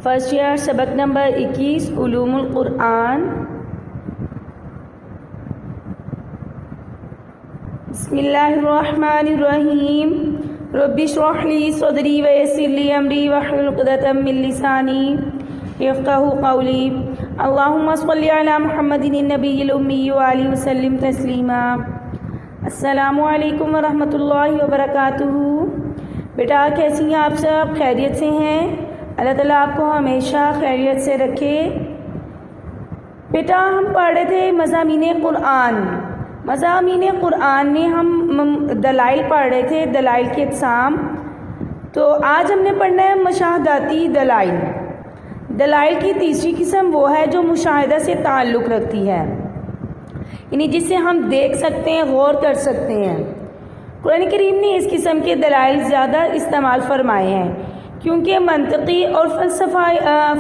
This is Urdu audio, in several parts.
فرسٹ ایئر سبق نمبر 21 علوم القرآن۔ بسم اللہ الرحمن الرحیم۔ رب اشرح لی صدری ویسر لی امری واحلل عقدۃ من لسانی یفقہوا قولی۔ اللہم صل علی محمد النبی الامی وآلہ وسلم تسلیما۔ السلام علیکم ورحمۃ اللہ وبرکاتہ۔ بیٹا کیسی ہیں آپ سب؟ خیریت سے ہیں؟ اللہ تعالیٰ آپ کو ہمیشہ خیریت سے رکھے۔ بیٹا ہم پڑھ رہے تھے مضامین قرآن میں ہم دلائل پڑھ رہے تھے، دلائل کے اقسام۔ تو آج ہم نے پڑھنا ہے مشاہداتی دلائل۔ دلائل کی تیسری قسم وہ ہے جو مشاہدہ سے تعلق رکھتی ہے، یعنی جس سے ہم دیکھ سکتے ہیں، غور کر سکتے ہیں۔ قرآن کریم نے اس قسم کے دلائل زیادہ استعمال فرمائے ہیں کیونکہ منطقی اور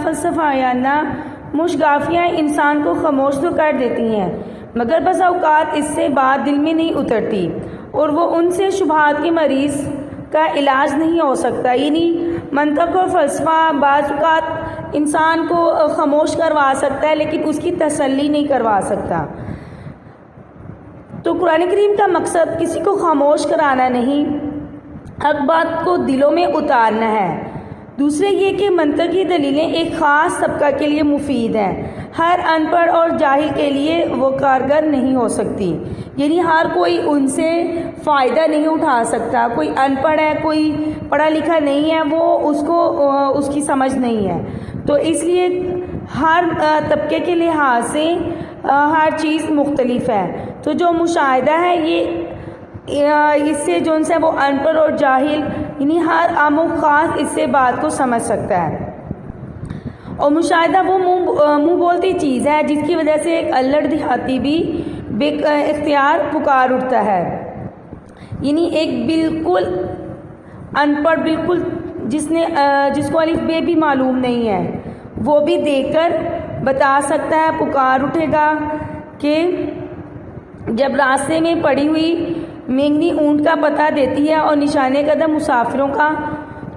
فلسفیانہ مشگافیاں انسان کو خاموش تو کر دیتی ہیں، مگر بس اوقات اس سے بات دل میں نہیں اترتی اور وہ ان سے شبہات کے مریض کا علاج نہیں ہو سکتا۔ یعنی منطق اور فلسفہ بعض اوقات انسان کو خاموش کروا سکتا ہے لیکن اس کی تسلی نہیں کروا سکتا۔ تو قرآن کریم کا مقصد کسی کو خاموش کرانا نہیں، حق بات کو دلوں میں اتارنا ہے۔ دوسرے یہ کہ منطقی دلیلیں ایک خاص طبقہ کے لیے مفید ہیں، ہر ان پڑھ اور جاہل کے لیے وہ کارگر نہیں ہو سکتی۔ یعنی ہر کوئی ان سے فائدہ نہیں اٹھا سکتا۔ کوئی ان پڑھ ہے، کوئی پڑھا لکھا نہیں ہے، وہ اس کی سمجھ نہیں ہے۔ تو اس لیے ہر طبقے کے لحاظ سے ہر چیز مختلف ہے۔ تو جو مشاہدہ ہے یہ اس سے جو ان سے وہ ان پڑھ اور جاہل، یعنی ہر عام و خاص اس سے بات کو سمجھ سکتا ہے۔ اور مشاہدہ وہ منہ بولتی چیز ہے جس کی وجہ سے ایک الڑ دیہاتی بھی بے اختیار پکار اٹھتا ہے۔ یعنی ایک بالکل ان پڑھ، بالکل جس کو الف بے بھی معلوم نہیں ہے، وہ بھی دیکھ کر بتا سکتا ہے، پکار اٹھے گا کہ جب راستے میں پڑی ہوئی مینگنی اونٹ کا پتہ دیتی ہے اور نشانے قدم مسافروں کا،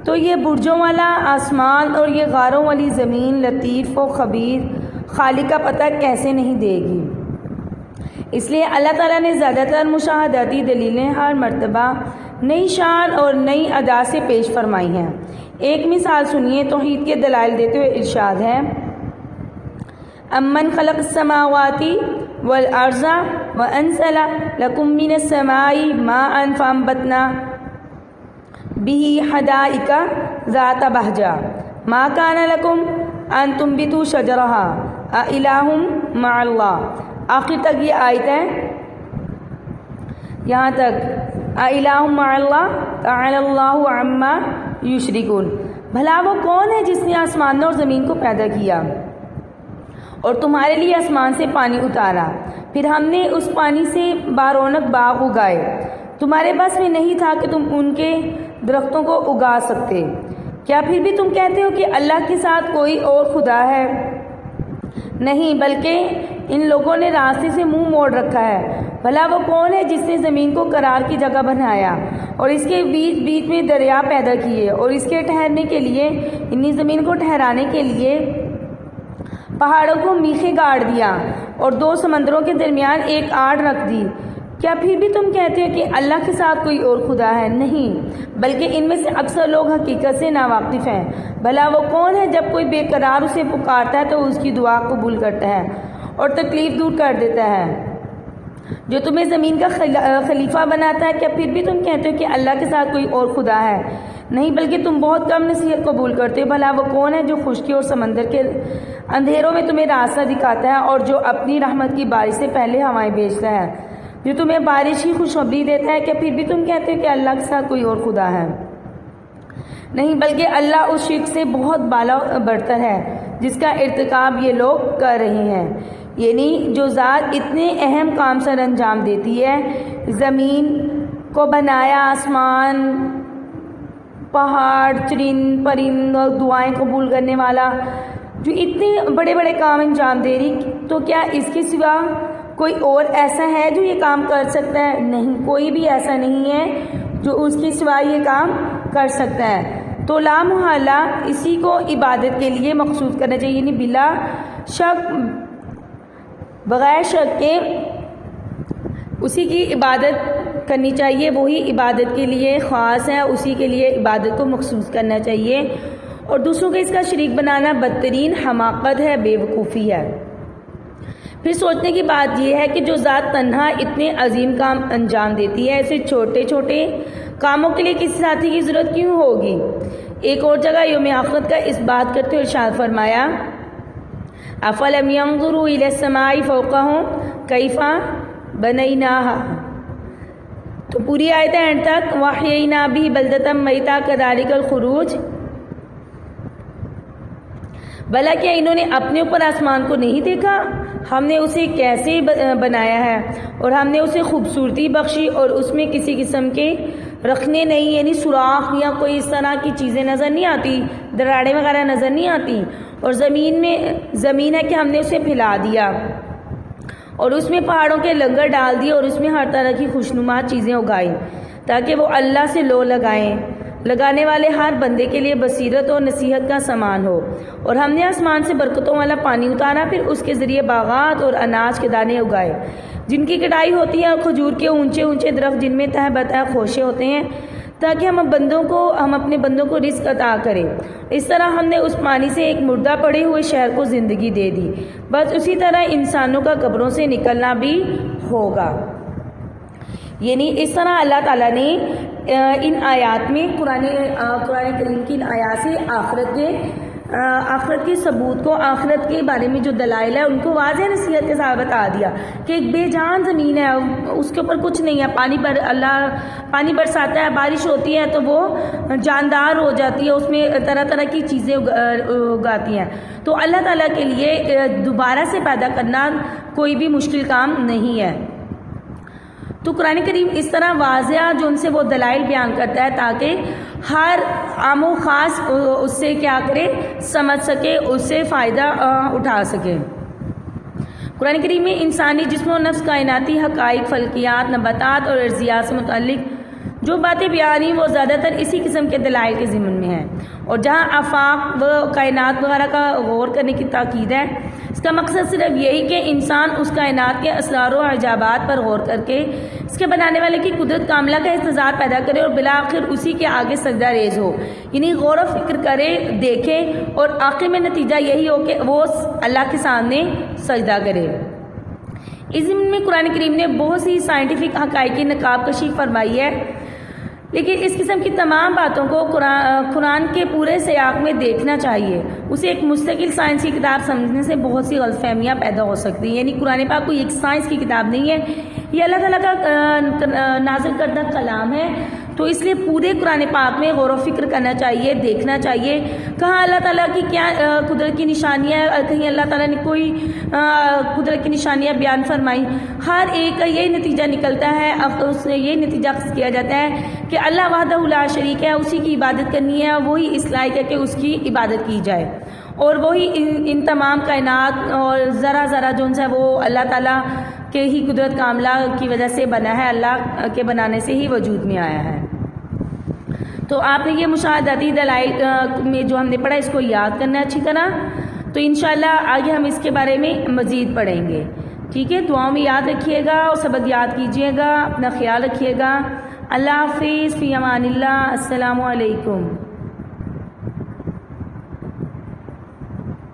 تو یہ برجوں والا آسمان اور یہ غاروں والی زمین لطیف و خبیر خالق کا پتہ کیسے نہیں دے گی۔ اس لیے اللہ تعالیٰ نے زیادہ تر مشاہداتی دلیلیں ہر مرتبہ نئی شان اور نئی ادا سے پیش فرمائی ہیں۔ ایک مثال سنیے، توحید کے دلائل دیتے ہوئے ارشاد ہے: امن خلق السماوات والارض وانزل لکم من السماء ماء فانبتنا به حدائق ذات بہجہ ما کان لکم ان تنبتوا شجرها االہ مع اللہ۔ آخر تک یہ آیت ہے، یہاں تک االہ مع اللہ تعالی اللہ عما یشرکون۔ بھلا وہ کون ہے جس نے آسمانوں اور زمین کو پیدا کیا اور تمہارے لیے آسمان سے پانی اتارا، پھر ہم نے اس پانی سے بارونق باغ اگائے، تمہارے بس میں نہیں تھا کہ تم ان کے درختوں کو اگا سکتے۔ کیا پھر بھی تم کہتے ہو کہ اللہ کے ساتھ کوئی اور خدا ہے؟ نہیں، بلکہ ان لوگوں نے راستے سے منہ موڑ رکھا ہے۔ بھلا وہ کون ہے جس نے زمین کو قرار کی جگہ بنایا اور اس کے بیچ بیچ میں دریا پیدا کیے اور اس کے ٹھہرنے کے لیے، انی زمین کو ٹھہرانے کے لیے پہاڑوں کو میخیں گاڑ دیا اور دو سمندروں کے درمیان ایک آڑ رکھ دی؟ کیا پھر بھی تم کہتے ہو کہ اللہ کے ساتھ کوئی اور خدا ہے؟ نہیں، بلکہ ان میں سے اکثر لوگ حقیقت سے ناواقف ہیں۔ بھلا وہ کون ہے جب کوئی بے قرار اسے پکارتا ہے تو اس کی دعا قبول کرتا ہے اور تکلیف دور کر دیتا ہے، جو تمہیں زمین کا خلیفہ بناتا ہے؟ کیا پھر بھی تم کہتے ہو کہ اللہ کے ساتھ کوئی اور خدا ہے؟ نہیں، بلکہ تم بہت کم نصیحت قبول کرتے ہو۔ بھلا وہ کون ہے جو خشکی اور سمندر کے اندھیروں میں تمہیں راستہ دکھاتا ہے اور جو اپنی رحمت کی بارش سے پہلے ہوائیں بھیجتا ہے، جو تمہیں بارش کی خوشخبری دیتا ہے؟ کیا پھر بھی تم کہتے ہو کہ اللہ کے ساتھ کوئی اور خدا ہے؟ نہیں، بلکہ اللہ اس شرک سے بہت بالا برتر ہے جس کا ارتکاب یہ لوگ کر رہے ہیں۔ یعنی جو ذات اتنے اہم کام سر انجام دیتی ہے، زمین کو بنایا، آسمان، پہاڑ، چرند پرند اور دعائیں قبول کرنے والا، جو اتنے بڑے بڑے کام انجام دے رہی، تو کیا اس کے سوا کوئی اور ایسا ہے جو یہ کام کر سکتا ہے؟ نہیں، کوئی بھی ایسا نہیں ہے جو اس کے سوا یہ کام کر سکتا ہے۔ تو لا محالہ اسی کو عبادت کے لیے مخصوص کرنا چاہیے، یعنی بلا شک بغیر شک کے اسی کی عبادت کرنی چاہیے، وہی عبادت کے لیے خاص ہے، اسی کے لیے عبادت کو مخصوص کرنا چاہیے، اور دوسروں کو اس کا شریک بنانا بدترین حماقت ہے، بے وقوفی ہے۔ پھر سوچنے کی بات یہ ہے کہ جو ذات تنہا اتنے عظیم کام انجام دیتی ہے، ایسے چھوٹے چھوٹے کاموں کے لیے کسی ساتھی کی ضرورت کیوں ہوگی؟ ایک اور جگہ یوم آخرت کا اس بات کرتے ہوئے ارشاد فرمایا افلم ينظروا الى السماء فوقهم كيف بنيناها، تو پوری آیت اینڈ تک واحیینا به بلدۃ میتا كذلك الخروج، بھلا کیا انہوں نے اپنے اوپر آسمان کو نہیں دیکھا؟ ہم نے اسے کیسے بنایا ہے اور ہم نے اسے خوبصورتی بخشی اور اس میں کسی قسم کے رکھنے نہیں، یعنی سوراخ یا کوئی اس طرح کی چیزیں نظر نہیں آتی، دراڑیں وغیرہ نظر نہیں آتی، اور زمین ہے کہ ہم نے اسے پھیلا دیا اور اس میں پہاڑوں کے لنگر ڈال دیے اور اس میں ہر طرح کی خوشنما چیزیں اگائیں تاکہ وہ اللہ سے لو لگائیں، لگانے والے ہر بندے کے لیے بصیرت اور نصیحت کا سامان ہو، اور ہم نے آسمان سے برکتوں والا پانی اتارا، پھر اس کے ذریعے باغات اور اناج کے دانے اگائے جن کی کٹائی ہوتی ہے، اور کھجور کے اونچے اونچے درخت جن میں تہ بتہ خوشے ہوتے ہیں، تاکہ ہم اپنے بندوں کو رزق عطا کریں۔ اس طرح ہم نے اس پانی سے ایک مردہ پڑے ہوئے شہر کو زندگی دے دی، بس اسی طرح انسانوں کا قبروں سے نکلنا بھی ہوگا۔ یعنی اس طرح اللہ تعالیٰ نے ان آیات میں قرآن کریم کی ان آیات سے آخرت کے ثبوت کو، آخرت کے بارے میں جو دلائل ہے ان کو واضح نصیحت کے ساتھ بتا دیا کہ ایک بے جان زمین ہے، اس کے اوپر کچھ نہیں ہے، اللہ پانی برساتا ہے، بارش ہوتی ہے تو وہ جاندار ہو جاتی ہے، اس میں طرح طرح کی چیزیں اگاتی ہیں، تو اللہ تعالیٰ کے لیے دوبارہ سے پیدا کرنا کوئی بھی مشکل کام نہیں ہے۔ تو قرآن کریم اس طرح واضح جو ان سے وہ دلائل بیان کرتا ہے تاکہ ہر عام و خاص اس سے کیا کرے، سمجھ سکے، اس سے فائدہ اٹھا سکے۔ قرآن کریم میں انسانی جسم و نفس، کائناتی حقائق، فلکیات، نباتات اور ارضیات سے متعلق جو باتیں بیان ہیں وہ زیادہ تر اسی قسم کے دلائل کے ضمن میں ہیں، اور جہاں آفاق و کائنات وغیرہ کا غور کرنے کی تاکید ہے، اس کا مقصد صرف یہی کہ انسان اس کائنات کے اسرار و عجائبات پر غور کر کے اس کے بنانے والے کی قدرت کاملہ کا احتجاج پیدا کرے اور بالآخر اسی کے آگے سجدہ ریز ہو، یعنی غور و فکر کرے، دیکھے، اور آخر میں نتیجہ یہی ہو کہ وہ اللہ کے سامنے سجدہ کرے۔ اس ضمن میں قرآن کریم نے بہت سی سائنٹیفک حقائق کی نقاب کشی فرمائی ہے، لیکن اس قسم کی تمام باتوں کو قرآن کے پورے سیاق میں دیکھنا چاہیے، اسے ایک مستقل سائنس کی کتاب سمجھنے سے بہت سی غلط فہمیاں پیدا ہو سکتی ہیں، یعنی قرآن پاک کوئی ایک سائنس کی کتاب نہیں ہے، یہ اللہ تعالیٰ کا نازل کردہ کلام ہے، تو اس لیے پورے قرآن پاک میں غور و فکر کرنا چاہیے، دیکھنا چاہیے کہاں اللہ تعالیٰ کی کیا قدرت کی نشانیاں، کہیں اللہ تعالیٰ نے کوئی قدرت کی نشانیاں بیان فرمائی، ہر ایک کا یہی نتیجہ نکلتا ہے، اب اس سے یہ نتیجہ کیا جاتا ہے کہ اللہ وحدہ لا شریک ہے، اسی کی عبادت کرنی ہے، وہی اس لائق ہے کہ اس کی عبادت کی جائے، اور وہی ان تمام کائنات اور ذرا ذرا جو ہے وہ اللہ تعالیٰ کے ہی قدرت کاملہ کی وجہ سے بنا ہے، اللہ کے بنانے سے ہی وجود میں آیا ہے۔ تو آپ نے یہ مشاہداتی دلائل میں جو ہم نے پڑھا اس کو یاد کرنا ہے اچھی طرح، تو انشاءاللہ آگے ہم اس کے بارے میں مزید پڑھیں گے، ٹھیک ہے؟ دعاؤں میں یاد رکھیے گا اور سبق یاد کیجیے گا، اپنا خیال رکھیے گا۔ اللہ حافظ، فی امان اللہ، السلام علیکم۔